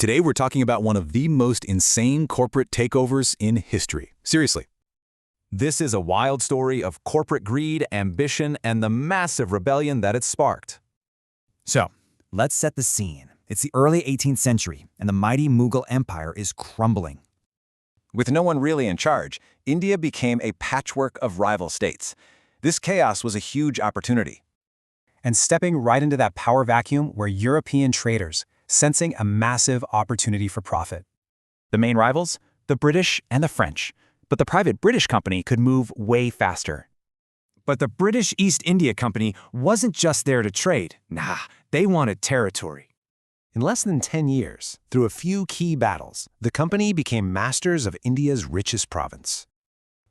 Today we're talking about one of the most insane corporate takeovers in history. Seriously. This is a wild story of corporate greed, ambition, and the massive rebellion that it sparked. So, let's set the scene. It's the early 18th century, and the mighty Mughal Empire is crumbling. With no one really in charge, India became a patchwork of rival states. This chaos was a huge opportunity. And stepping right into that power vacuum were European traders, sensing a massive opportunity for profit. The main rivals? The British and the French. But the private British company could move way faster. But the British East India Company wasn't just there to trade. Nah, they wanted territory. In less than 10 years, through a few key battles, the company became masters of India's richest province.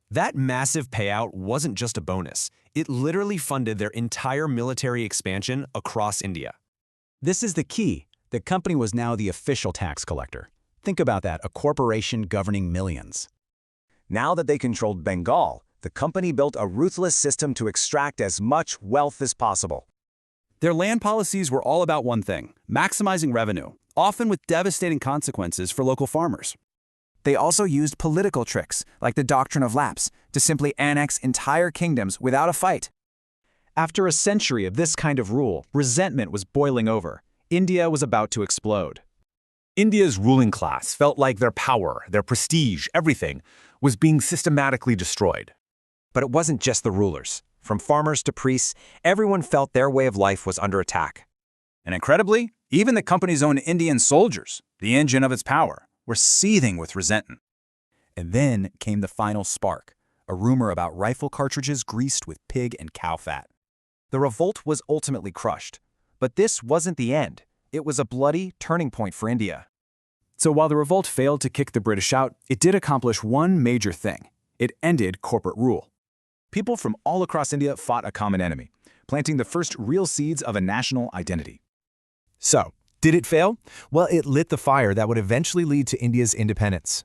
That massive payout wasn't just a bonus. It literally funded their entire military expansion across India. This is the key. The company was now the official tax collector. Think about that, a corporation governing millions. Now that they controlled Bengal, the company built a ruthless system to extract as much wealth as possible. Their land policies were all about one thing: maximizing revenue, often with devastating consequences for local farmers. They also used political tricks, like the doctrine of lapse, to simply annex entire kingdoms without a fight. After a century of this kind of rule, resentment was boiling over. India was about to explode. India's ruling class felt like their power, their prestige, everything, was being systematically destroyed. But it wasn't just the rulers. From farmers to priests, everyone felt their way of life was under attack. And incredibly, even the company's own Indian soldiers, the engine of its power, were seething with resentment. And then came the final spark, a rumor about rifle cartridges greased with pig and cow fat. The revolt was ultimately crushed. But this wasn't the end. It was a bloody turning point for India. So while the revolt failed to kick the British out, it did accomplish one major thing. It ended corporate rule. People from all across India fought a common enemy, planting the first real seeds of a national identity. So, did it fail? Well, it lit the fire that would eventually lead to India's independence.